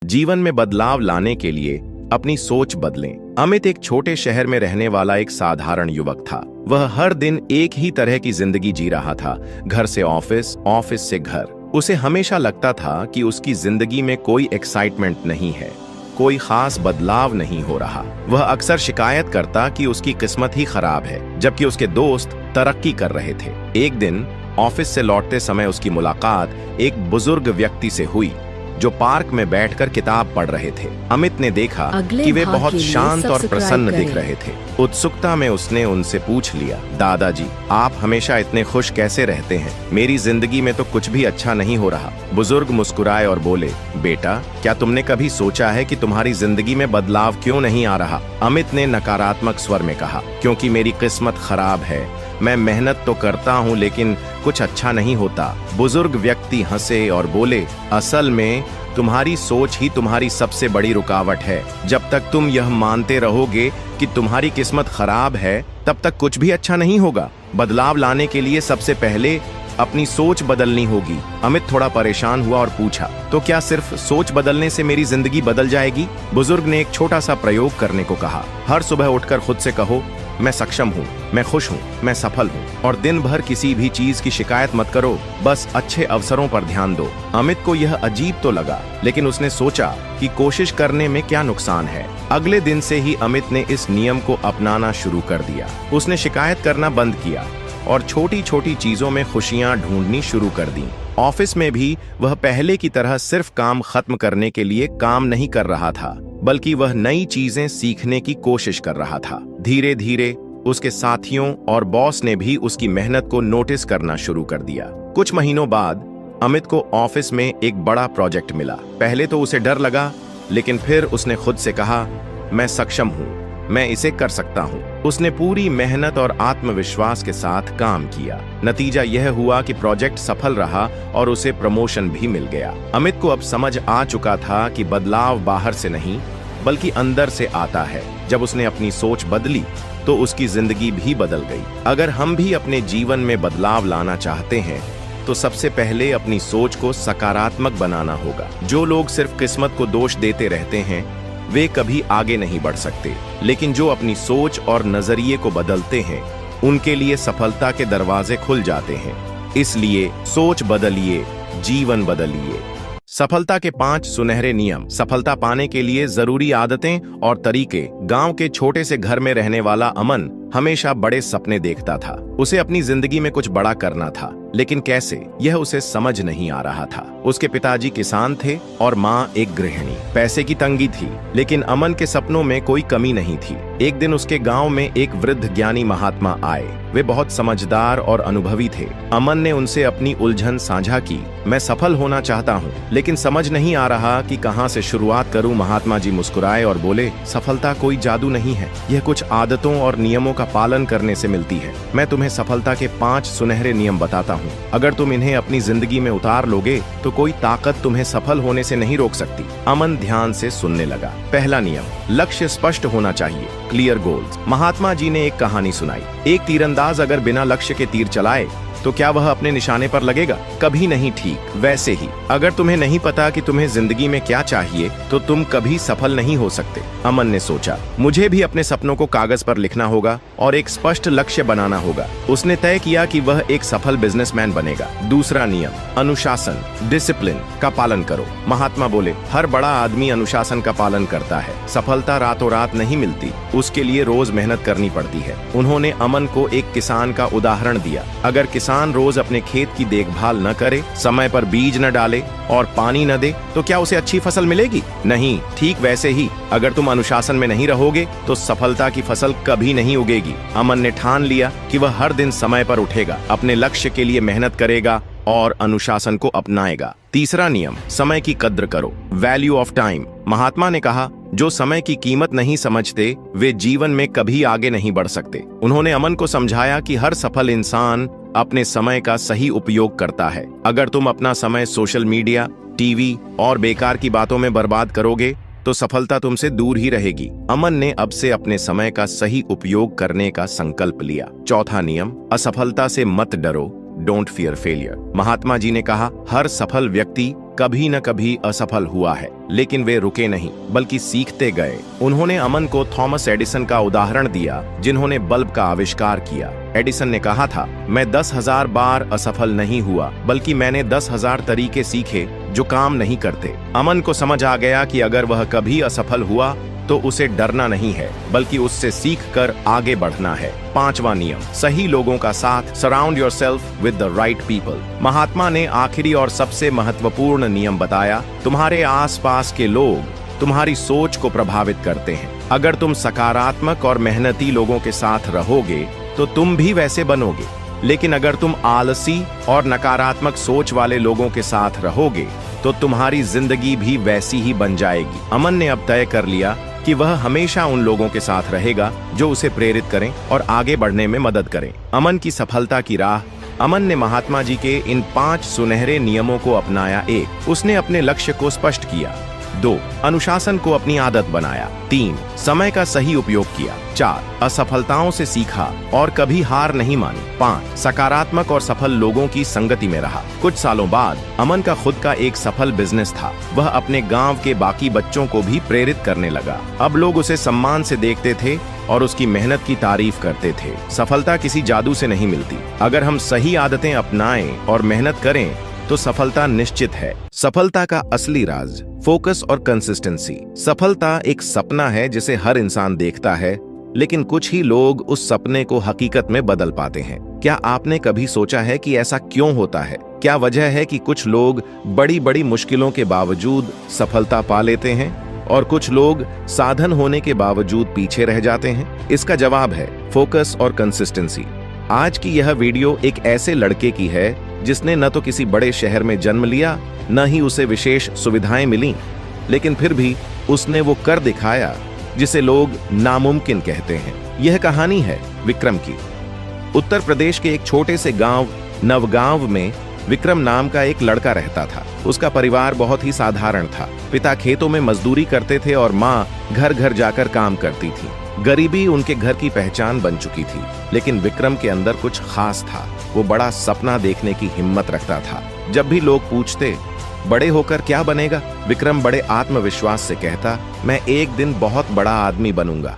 जीवन में बदलाव लाने के लिए अपनी सोच बदलें। अमित एक छोटे शहर में रहने वाला एक साधारण युवक था। वह हर दिन एक ही तरह की जिंदगी जी रहा था, घर से ऑफिस, ऑफिस से घर। उसे हमेशा लगता था कि उसकी जिंदगी में कोई एक्साइटमेंट नहीं है, कोई खास बदलाव नहीं हो रहा। वह अक्सर शिकायत करता कि उसकी किस्मत ही खराब है, जबकि उसके दोस्त तरक्की कर रहे थे। एक दिन ऑफिस से लौटते समय उसकी मुलाकात एक बुजुर्ग व्यक्ति से हुई जो पार्क में बैठकर किताब पढ़ रहे थे। अमित ने देखा कि वे बहुत शांत और प्रसन्न दिख रहे थे। उत्सुकता में उसने उनसे पूछ लिया, दादाजी, आप हमेशा इतने खुश कैसे रहते हैं? मेरी जिंदगी में तो कुछ भी अच्छा नहीं हो रहा। बुजुर्ग मुस्कुराए और बोले, बेटा, क्या तुमने कभी सोचा है कि तुम्हारी जिंदगी में बदलाव क्यों नहीं आ रहा? अमित ने नकारात्मक स्वर में कहा, क्योंकि मेरी किस्मत खराब है। मैं मेहनत तो करता हूँ लेकिन कुछ अच्छा नहीं होता। बुजुर्ग व्यक्ति हंसे और बोले, असल में तुम्हारी सोच ही तुम्हारी सबसे बड़ी रुकावट है। जब तक तुम यह मानते रहोगे कि तुम्हारी किस्मत खराब है, तब तक कुछ भी अच्छा नहीं होगा। बदलाव लाने के लिए सबसे पहले अपनी सोच बदलनी होगी। अमित थोड़ा परेशान हुआ और पूछा, तो क्या सिर्फ सोच बदलने से मेरी जिंदगी बदल जाएगी? बुजुर्ग ने एक छोटा सा प्रयोग करने को कहा। हर सुबह उठकर खुद से कहो, मैं सक्षम हूँ, मैं खुश हूँ, मैं सफल हूँ, और दिन भर किसी भी चीज की शिकायत मत करो, बस अच्छे अवसरों पर ध्यान दो। अमित को यह अजीब तो लगा, लेकिन उसने सोचा कि कोशिश करने में क्या नुकसान है। अगले दिन से ही अमित ने इस नियम को अपनाना शुरू कर दिया। उसने शिकायत करना बंद किया और छोटी छोटी चीजों में खुशियां ढूंढनी शुरू कर दी। ऑफिस में भी वह पहले की तरह सिर्फ काम खत्म करने के लिए काम नहीं कर रहा था, बल्कि वह नई चीजें सीखने की कोशिश कर रहा था। धीरे धीरे उसके साथियों और बॉस ने भी उसकी मेहनत को नोटिस करना शुरू कर दिया। कुछ महीनों बाद अमित को ऑफिस में एक बड़ा प्रोजेक्ट मिला। पहले तो उसे डर लगा, लेकिन फिर उसने खुद से कहा, मैं सक्षम हूँ, मैं इसे कर सकता हूँ। उसने पूरी मेहनत और आत्मविश्वास के साथ काम किया। नतीजा यह हुआ कि प्रोजेक्ट सफल रहा और उसे प्रमोशन भी मिल गया। अमित को अब समझ आ चुका था कि बदलाव बाहर से नहीं, बल्कि अंदर से आता है। जब उसने अपनी सोच बदली तो उसकी जिंदगी भी बदल गई। अगर हम भी अपने जीवन में बदलाव लाना चाहते हैं तो सबसे पहले अपनी सोच को सकारात्मक बनाना होगा। जो लोग सिर्फ किस्मत को दोष देते रहते हैं वे कभी आगे नहीं बढ़ सकते, लेकिन जो अपनी सोच और नजरिए को बदलते हैं उनके लिए सफलता के दरवाजे खुल जाते हैं। इसलिए सोच बदलिए, जीवन बदलिए। सफलता के 5 सुनहरे नियम। सफलता पाने के लिए जरूरी आदतें और तरीके। गांव के छोटे से घर में रहने वाला अमन हमेशा बड़े सपने देखता था। उसे अपनी जिंदगी में कुछ बड़ा करना था, लेकिन कैसे, यह उसे समझ नहीं आ रहा था। उसके पिताजी किसान थे और माँ एक गृहिणी। पैसे की तंगी थी, लेकिन अमन के सपनों में कोई कमी नहीं थी। एक दिन उसके गांव में एक वृद्ध ज्ञानी महात्मा आए। वे बहुत समझदार और अनुभवी थे। अमन ने उनसे अपनी उलझन साझा की। मैं सफल होना चाहता हूँ, लेकिन समझ नहीं आ रहा कि कहाँ से शुरुआत करूँ। महात्मा जी मुस्कुराए और बोले, सफलता कोई जादू नहीं है, यह कुछ आदतों और नियमों का पालन करने से मिलती है। मैं तुम्हें सफलता के 5 सुनहरे नियम बताता हूँ। अगर तुम इन्हें अपनी जिंदगी में उतार लोगे तो कोई ताकत तुम्हें सफल होने से नहीं रोक सकती। अमन ध्यान से सुनने लगा। पहला नियम, लक्ष्य स्पष्ट होना चाहिए, क्लियर गोल्स। महात्मा जी ने एक कहानी सुनाई। एक तीरंदाज अगर बिना लक्ष्य के तीर चलाए तो क्या वह अपने निशाने पर लगेगा? कभी नहीं। ठीक वैसे ही अगर तुम्हें नहीं पता कि तुम्हें जिंदगी में क्या चाहिए तो तुम कभी सफल नहीं हो सकते। अमन ने सोचा, मुझे भी अपने सपनों को कागज पर लिखना होगा और एक स्पष्ट लक्ष्य बनाना होगा। उसने तय किया कि वह एक सफल बिजनेसमैन बनेगा। दूसरा नियम, अनुशासन, डिसिप्लिन का पालन करो। महात्मा बोले, हर बड़ा आदमी अनुशासन का पालन करता है। सफलता रातों रात नहीं मिलती, उसके लिए रोज मेहनत करनी पड़ती है। उन्होंने अमन को एक किसान का उदाहरण दिया। अगर किसान रोज अपने खेत की देखभाल न करे, समय पर बीज न डाले और पानी न दे तो क्या उसे अच्छी फसल मिलेगी? नहीं। ठीक वैसे ही अगर तुम अनुशासन में नहीं रहोगे तो सफलता की फसल कभी नहीं उगेगी। अमन ने ठान लिया कि वह हर दिन समय पर उठेगा, अपने लक्ष्य के लिए मेहनत करेगा और अनुशासन को अपनाएगा। तीसरा नियम, समय की कद्र करो, वैल्यू ऑफ टाइम। महात्मा ने कहा, जो समय की कीमत नहीं समझते वे जीवन में कभी आगे नहीं बढ़ सकते। उन्होंने अमन को समझाया कि हर सफल इंसान अपने समय का सही उपयोग करता है। अगर तुम अपना समय सोशल मीडिया, टीवी और बेकार की बातों में बर्बाद करोगे तो सफलता तुमसे दूर ही रहेगी। अमन ने अब से अपने समय का सही उपयोग करने का संकल्प लिया। चौथा नियम, असफलता से मत डरो, don't fear failure. Mahatma ji ने कहा, हर सफल व्यक्ति कभी न कभी असफल हुआ है, लेकिन वे रुके नहीं बल्कि सीखते गए। उन्होंने अमन को थॉमस एडिसन का उदाहरण दिया, जिन्होंने बल्ब का आविष्कार किया। एडिसन ने कहा था, मैं 10,000 बार असफल नहीं हुआ, बल्कि मैंने 10,000 तरीके सीखे जो काम नहीं करते। अमन को समझ आ गया कि अगर वह कभी असफल हुआ तो उसे डरना नहीं है, बल्कि उससे सीखकर आगे बढ़ना है। 5वां नियम, सही लोगों का साथ। Surround yourself with the right people. Mahatma ने आखिरी और सबसे महत्वपूर्ण नियम बताया, तुम्हारे आसपास के लोग तुम्हारी सोच को प्रभावित करते हैं। अगर तुम सकारात्मक और मेहनती लोगों के साथ रहोगे तो तुम भी वैसे बनोगे, लेकिन अगर तुम आलसी और नकारात्मक सोच वाले लोगों के साथ रहोगे तो तुम्हारी जिंदगी भी वैसी ही बन जाएगी। अमन ने अब तय कर लिया कि वह हमेशा उन लोगों के साथ रहेगा जो उसे प्रेरित करें और आगे बढ़ने में मदद करें। अमन की सफलता की राह। अमन ने महात्मा जी के इन 5 सुनहरे नियमों को अपनाया। 1, उसने अपने लक्ष्य को स्पष्ट किया। 2, अनुशासन को अपनी आदत बनाया। 3, समय का सही उपयोग किया। 4, असफलताओं से सीखा और कभी हार नहीं मानी। 5, सकारात्मक और सफल लोगों की संगति में रहा। कुछ सालों बाद अमन का खुद का एक सफल बिजनेस था। वह अपने गांव के बाकी बच्चों को भी प्रेरित करने लगा। अब लोग उसे सम्मान से देखते थे और उसकी मेहनत की तारीफ करते थे। सफलता किसी जादू से नहीं मिलती। अगर हम सही आदतें अपनाएं और मेहनत करें तो सफलता निश्चित है। सफलता का असली राज, फोकस और कंसिस्टेंसी। सफलता एक सपना है जिसे हर इंसान देखता है, लेकिन कुछ ही लोग उस सपने को हकीकत में बदल पाते हैं। क्या आपने कभी सोचा है कि ऐसा क्यों होता है? क्या वजह है कि कुछ लोग बड़ी बड़ी मुश्किलों के बावजूद सफलता पा लेते हैं और कुछ लोग साधन होने के बावजूद पीछे रह जाते हैं? इसका जवाब है फोकस और कंसिस्टेंसी। आज की यह वीडियो एक ऐसे लड़के की है जिसने न तो किसी बड़े शहर में जन्म लिया, न ही उसे विशेष सुविधाएं मिलीं, लेकिन फिर भी उसने वो कर दिखाया जिसे लोग नामुमकिन कहते हैं। यह कहानी है विक्रम की। उत्तर प्रदेश के एक छोटे से गांव नवगांव में विक्रम नाम का एक लड़का रहता था। उसका परिवार बहुत ही साधारण था। पिता खेतों में मजदूरी करते थे और माँ घर घर जाकर काम करती थी। गरीबी उनके घर की पहचान बन चुकी थी, लेकिन विक्रम के अंदर कुछ खास था। वो बड़ा सपना देखने की हिम्मत रखता था। जब भी लोग पूछते, बड़े होकर क्या बनेगा, विक्रम बड़े आत्मविश्वास से कहता, मैं एक दिन बहुत बड़ा आदमी बनूंगा,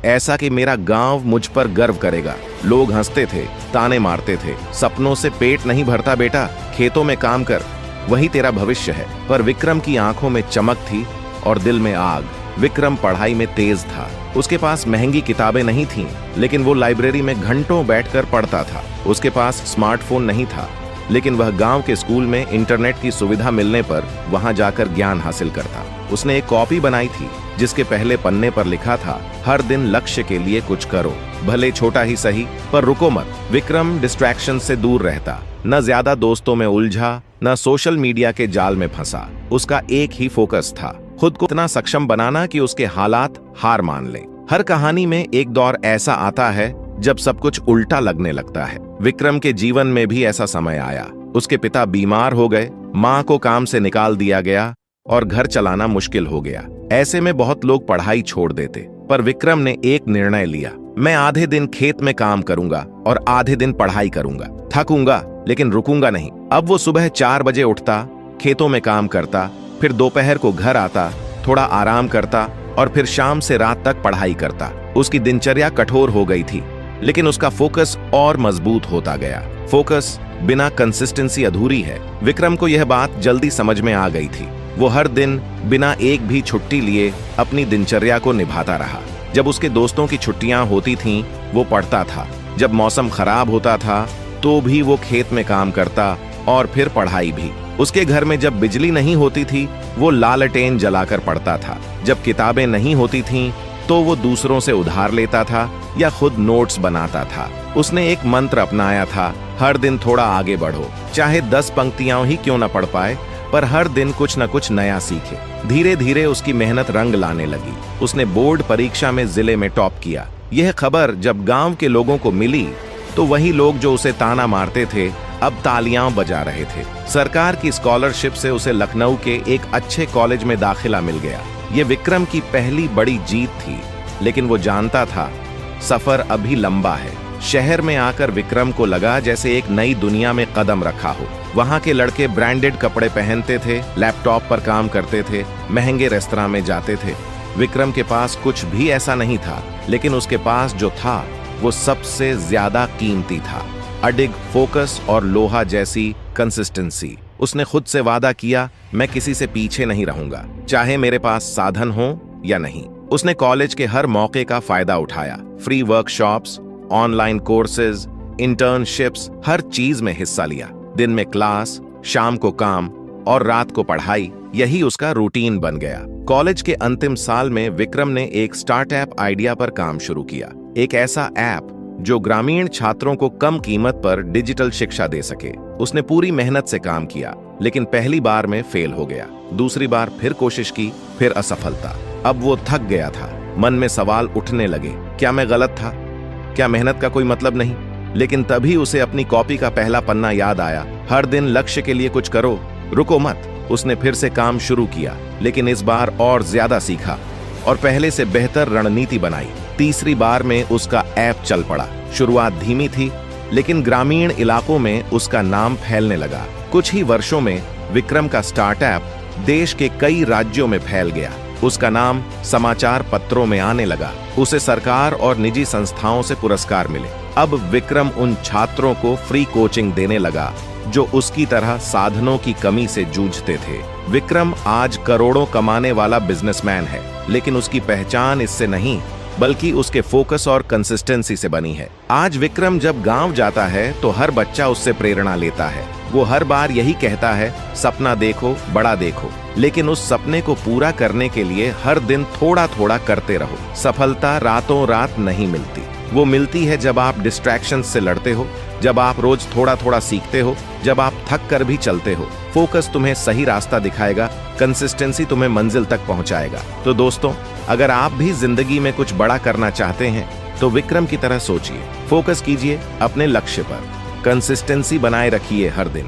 ऐसा कि मेरा गांव मुझ पर गर्व करेगा। लोग हंसते थे, ताने मारते थे। सपनों से पेट नहीं भरता बेटा, खेतों में काम कर, वही तेरा भविष्य है। पर विक्रम की आंखों में चमक थी और दिल में आग। विक्रम पढ़ाई में तेज था। उसके पास महंगी किताबें नहीं थीं, लेकिन वो लाइब्रेरी में घंटों बैठकर पढ़ता था। उसके पास स्मार्टफोन नहीं था, लेकिन वह गांव के स्कूल में इंटरनेट की सुविधा मिलने पर वहां जाकर ज्ञान हासिल करता। उसने एक कॉपी बनाई थी जिसके पहले पन्ने पर लिखा था, हर दिन लक्ष्य के लिए कुछ करो, भले छोटा ही सही, पर रुको मत। विक्रम डिस्ट्रैक्शन से दूर रहता, न ज्यादा दोस्तों में उलझा, न सोशल मीडिया के जाल में फंसा। उसका एक ही फोकस था, खुद को इतना सक्षम बनाना कि उसके हालात हार मान लें। हर कहानी में एक दौर ऐसा आता है जब सब कुछ उल्टा लगने लगता है। विक्रम के जीवन में भी ऐसा समय आया। उसके पिता बीमार हो गए, माँ को काम से निकाल दिया गया और घर चलाना मुश्किल हो गया। ऐसे में बहुत लोग पढ़ाई छोड़ देते, पर विक्रम ने एक निर्णय लिया, मैं आधे दिन खेत में काम करूंगा और आधे दिन पढ़ाई करूंगा। थकूंगा लेकिन रुकूंगा नहीं। अब वो सुबह 4 बजे उठता, खेतों में काम करता, फिर दोपहर को घर आता, थोड़ा आराम करता और फिर शाम से रात तक पढ़ाई करता। उसकी दिनचर्या कठोर हो गई थी, लेकिन उसका फोकस और मजबूत होता गया। फोकस बिना कंसिस्टेंसी अधूरी है। विक्रम को यह बात जल्दी समझ में आ गई थी। वो हर दिन बिना एक भी छुट्टी लिए अपनी दिनचर्या को निभाता रहा। जब उसके दोस्तों की छुट्टियां होती थीं, वो पढ़ता था। जब मौसम खराब होता था तो भी वो खेत में काम करता और फिर पढ़ाई भी। उसके घर में जब बिजली नहीं होती थी, वो लालटेन जलाकर पढ़ता था। जब किताबें नहीं होती थीं, तो वो दूसरों से उधार लेता था या खुद नोट्स बनाता था। उसने एक मंत्र अपनाया था, हर दिन थोड़ा आगे बढ़ो, चाहे 10 पंक्तियां ही क्यों न पढ़ पाए, पर हर दिन कुछ न कुछ नया सीखे। धीरे धीरे उसकी मेहनत रंग लाने लगी। उसने बोर्ड परीक्षा में जिले में टॉप किया। यह खबर जब गांव के लोगों को मिली तो वही लोग जो उसे ताना मारते थे अब तालियां बजा रहे थे। सरकार की स्कॉलरशिप से उसे लखनऊ के एक अच्छे कॉलेज में दाखिला मिल गया। ये विक्रम की पहली बड़ी जीत थी, लेकिन वो जानता था सफर अभी लंबा है। शहर में आकर विक्रम को लगा जैसे एक नई दुनिया में कदम रखा हो। वहां के लड़के ब्रांडेड कपड़े पहनते थे, लैपटॉप पर काम करते थे, महंगे रेस्तरां में जाते थे। विक्रम के पास कुछ भी ऐसा नहीं था, लेकिन उसके पास जो था वो सबसे ज्यादा कीमती था। अडिग फोकस और लोहा जैसी कंसिस्टेंसी। उसने खुद से वादा किया, मैं किसी से पीछे नहीं रहूंगा, चाहे मेरे पास साधन हो या नहीं। उसने कॉलेज के हर मौके का फायदा उठाया। Free workshops, online courses, internships, हर चीज में हिस्सा लिया। दिन में क्लास, शाम को काम और रात को पढ़ाई, यही उसका रूटीन बन गया। कॉलेज के अंतिम साल में विक्रम ने एक स्टार्टअप आइडिया पर काम शुरू किया। एक ऐसा ऐप जो ग्रामीण छात्रों को कम कीमत पर डिजिटल शिक्षा दे सके। उसने पूरी मेहनत से काम किया, लेकिन पहली बार में फेल हो गया। दूसरी बार फिर कोशिश की, फिर असफलता। अब वो थक गया था। मन में सवाल उठने लगे, क्या मैं गलत था? क्या मेहनत का कोई मतलब नहीं? लेकिन तभी उसे अपनी कॉपी का पहला पन्ना याद आया। हर दिन लक्ष्य के लिए कुछ करो, रुको मत। उसने फिर से काम शुरू किया, लेकिन इस बार और ज्यादा सीखा और पहले से बेहतर रणनीति बनाई। तीसरी बार में उसका ऐप चल पड़ा। शुरुआत धीमी थी, लेकिन ग्रामीण इलाकों में उसका नाम फैलने लगा। कुछ ही वर्षों में विक्रम का स्टार्टअप देश के कई राज्यों में फैल गया। उसका नाम समाचार पत्रों में आने लगा। उसे सरकार और निजी संस्थाओं से पुरस्कार मिले। अब विक्रम उन छात्रों को फ्री कोचिंग देने लगा जो उसकी तरह साधनों की कमी से जूझते थे। विक्रम आज करोड़ों कमाने वाला बिजनेसमैन है, लेकिन उसकी पहचान इससे नहीं बल्कि उसके फोकस और कंसिस्टेंसी से बनी है। आज विक्रम जब गांव जाता है तो हर बच्चा उससे प्रेरणा लेता है। वो हर बार यही कहता है, सपना देखो, बड़ा देखो, लेकिन उस सपने को पूरा करने के लिए हर दिन थोड़ा थोड़ा करते रहो। सफलता रातों रात नहीं मिलती, वो मिलती है जब आप डिस्ट्रैक्शन से लड़ते हो, जब आप रोज थोड़ा थोड़ा सीखते हो, जब आप थक कर भी चलते हो। फोकस तुम्हें सही रास्ता दिखाएगा, कंसिस्टेंसी तुम्हें मंजिल तक पहुंचाएगा। तो दोस्तों, अगर आप भी जिंदगी में कुछ बड़ा करना चाहते हैं तो विक्रम की तरह सोचिए, फोकस कीजिए अपने लक्ष्य पर, कंसिस्टेंसी बनाए रखिए हर दिन।